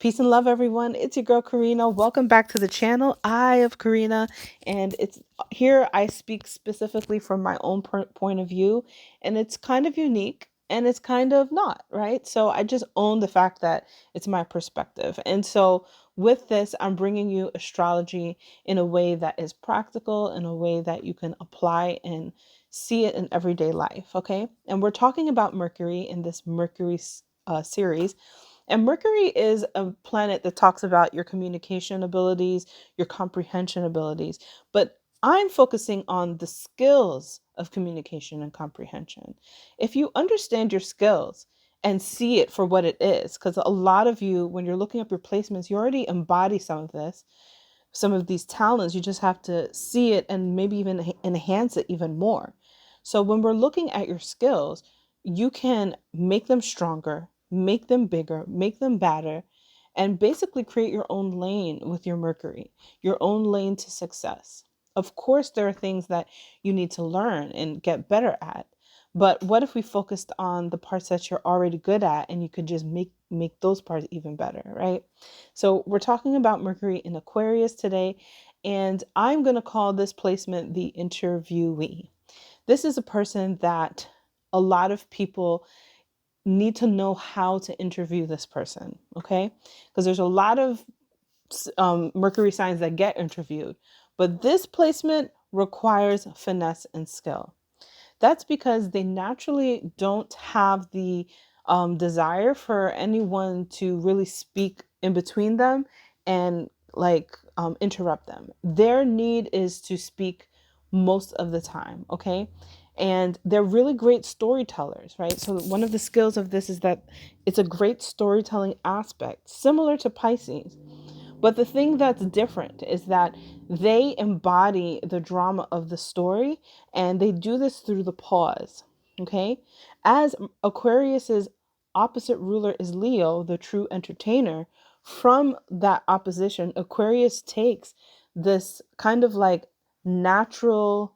Peace and love, everyone. It's your girl Karina. Welcome back to the channel. I of Karina, and it's here I speak specifically from my own point of view, and it's kind of unique and it's kind of not, right? So I just own the fact that it's my perspective. And so with this, I'm bringing you astrology in a way that is practical, in a way that you can apply and see it in everyday life, okay? And we're talking about Mercury in this Mercury series, and Mercury is a planet that talks about your communication abilities, your comprehension abilities. But I'm focusing on the skills of communication and comprehension. If you understand your skills and see it for what it is, because a lot of you, when you're looking up your placements, you already embody some of this, some of these talents. You just have to see it and maybe even enhance it even more. So when we're looking at your skills, you can make them stronger, make them bigger, make them better, and basically create your own lane with your Mercury, your own lane to success. Of course, there are things that you need to learn and get better at. But what if we focused on the parts that you're already good at and you could just make those parts even better, right? So we're talking about Mercury in Aquarius today, and I'm going to call this placement the interviewee. This is a person that a lot of people need to know how to interview this person, okay? Because there's a lot of Mercury signs that get interviewed, but this placement requires finesse and skill. That's because they naturally don't have the desire for anyone to really speak in between them and interrupt them. Their need is to speak most of the time, okay? And they're really great storytellers, right? So one of the skills of this is that it's a great storytelling aspect, similar to Pisces. But the thing that's different is that they embody the drama of the story, and they do this through the pause. Okay. As Aquarius's opposite ruler is Leo, the true entertainer, from that opposition, Aquarius takes this kind of like natural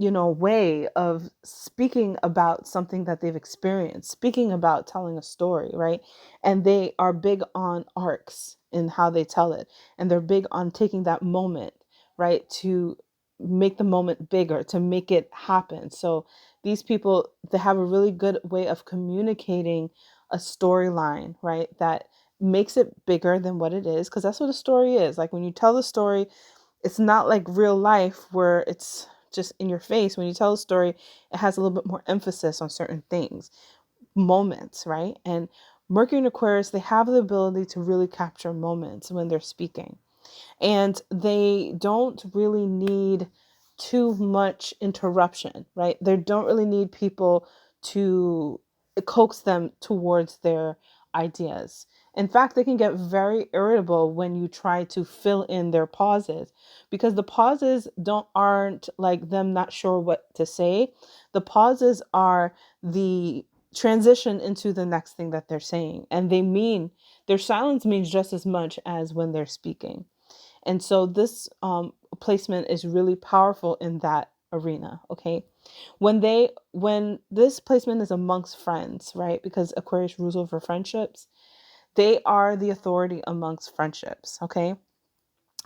way of speaking about something that they've experienced, speaking about telling a story, right? And they are big on arcs in how they tell it. And they're big on taking that moment, right? To make the moment bigger, to make it happen. So these people, they have a really good way of communicating a storyline, right? That makes it bigger than what it is. Because that's what a story is. Like when you tell the story, it's not like real life where it's just in your face. When you tell a story, it has a little bit more emphasis on certain things, moments, right? And Mercury and Aquarius, they have the ability to really capture moments when they're speaking. And they don't really need too much interruption, right? They don't really need people to coax them towards their ideas. In fact, they can get very irritable when you try to fill in their pauses, because the pauses don't aren't like them not sure what to say. The pauses are the transition into the next thing that they're saying, and their silence means just as much as when they're speaking. And so this placement is really powerful in that arena. Okay. When this placement is amongst friends, right? Because Aquarius rules over friendships, they are the authority amongst friendships. Okay.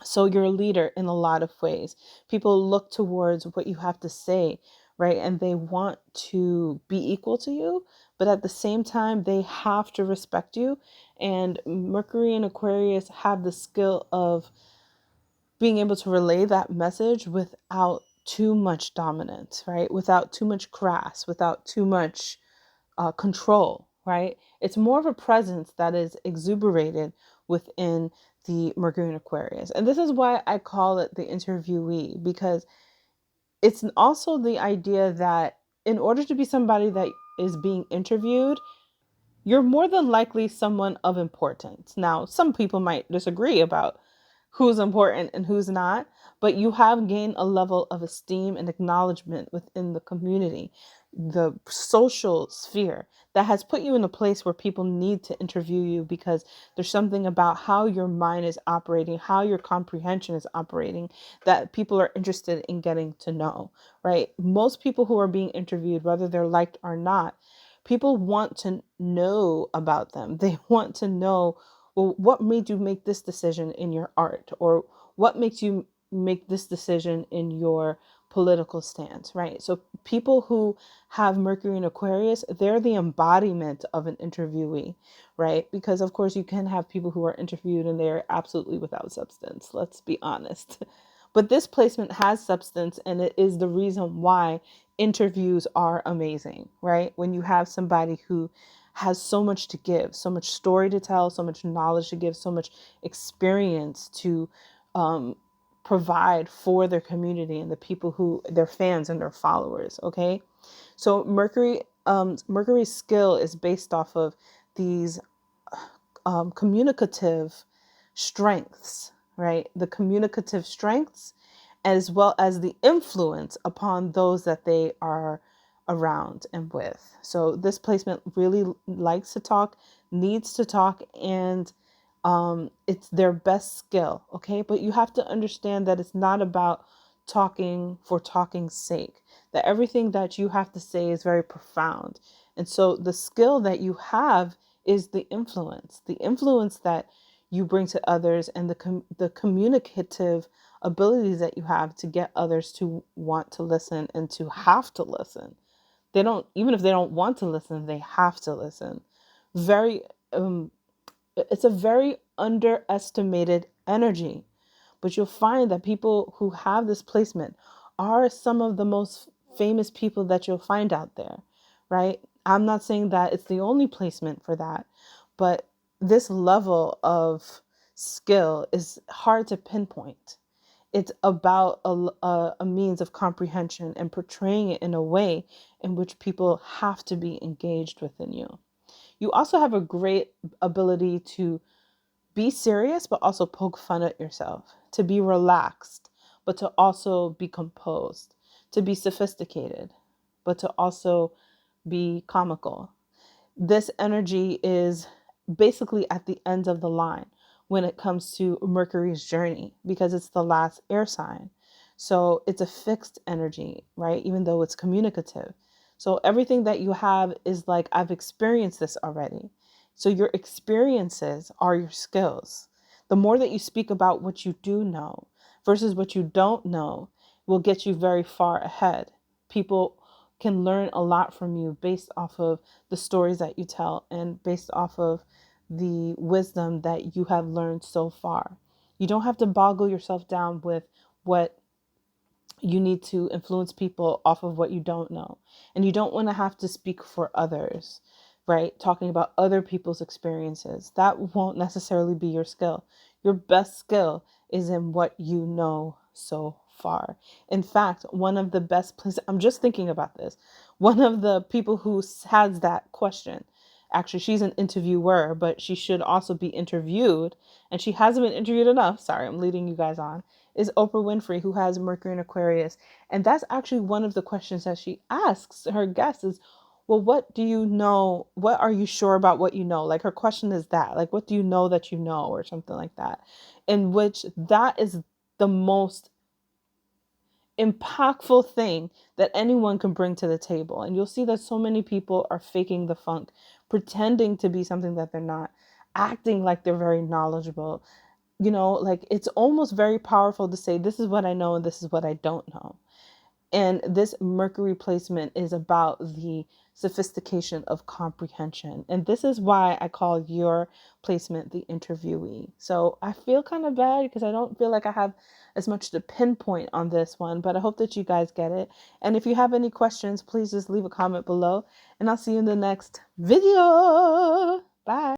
So you're a leader in a lot of ways. People look towards what you have to say, right? And they want to be equal to you, but at the same time, they have to respect you. And Mercury and Aquarius have the skill of being able to relay that message without too much dominance, right? Without too much crass, without too much control, right? It's more of a presence that is exuberated within the Mercury and Aquarius. And this is why I call it the interviewee, because it's also the idea that in order to be somebody that is being interviewed, you're more than likely someone of importance. Now, some people might disagree about who's important and who's not, but you have gained a level of esteem and acknowledgement within the community, the social sphere, that has put you in a place where people need to interview you, because there's something about how your mind is operating, how your comprehension is operating, that people are interested in getting to know, right? Most people who are being interviewed, whether they're liked or not, people want to know about them. They want to know well, what made you make this decision in your art? Or what makes you make this decision in your political stance, right? So people who have Mercury in Aquarius, they're the embodiment of an interviewee, right? Because of course you can have people who are interviewed and they're absolutely without substance. Let's be honest. But this placement has substance, and it is the reason why interviews are amazing, right? When you have somebody who has so much to give, so much story to tell, so much knowledge to give, so much experience to um, provide for their community and the people who their fans and their followers. Okay, so Mercury's skill is based off of these communicative strengths, right? The communicative strengths, as well as the influence upon those that they are around and with. So this placement really likes to talk, needs to talk, and it's their best skill. Okay, but you have to understand that it's not about talking for talking's sake, that everything that you have to say is very profound. And so the skill that you have is the influence that you bring to others, and the communicative abilities that you have to get others to want to listen and to have to listen. They don't, even if they don't want to listen, they have to listen. Very it's a very underestimated energy. But you'll find that people who have this placement are some of the most famous people that you'll find out there, right? I'm not saying that it's the only placement for that, but this level of skill is hard to pinpoint. It's about a means of comprehension and portraying it in a way in which people have to be engaged within you. You also have a great ability to be serious, but also poke fun at yourself, to be relaxed, but to also be composed, to be sophisticated, but to also be comical. This energy is basically at the end of the line when it comes to Mercury's journey, because it's the last air sign. So it's a fixed energy, right? Even though it's communicative. So everything that you have is like, I've experienced this already. So your experiences are your skills. The more that you speak about what you do know versus what you don't know will get you very far ahead. People can learn a lot from you based off of the stories that you tell and based off of the wisdom that you have learned so far. You don't have to boggle yourself down with what you need to influence people off of what you don't know. And you don't want to have to speak for others, right? Talking about other people's experiences. That won't necessarily be your skill. Your best skill is in what you know so far. In fact, one of the best places, I'm just thinking about this, one of the people who has that question, actually, she's an interviewer, but she should also be interviewed. And she hasn't been interviewed enough. Sorry, I'm leading you guys on, is Oprah Winfrey, who has Mercury in Aquarius. And that's actually one of the questions that she asks her guests is, well, what do you know? What are you sure about what you know? Like, her question is that, like, what do you know that you know, or something like that, in which that is the most impactful thing that anyone can bring to the table. And you'll see that so many people are faking the funk, pretending to be something that they're not, acting like they're very knowledgeable. Like, it's almost very powerful to say, this is what I know and this is what I don't know. And this Mercury placement is about the sophistication of comprehension. And this is why I call your placement the interviewee. So I feel kind of bad because I don't feel like I have as much to pinpoint on this one, but I hope that you guys get it. And if you have any questions, please just leave a comment below, and I'll see you in the next video. Bye.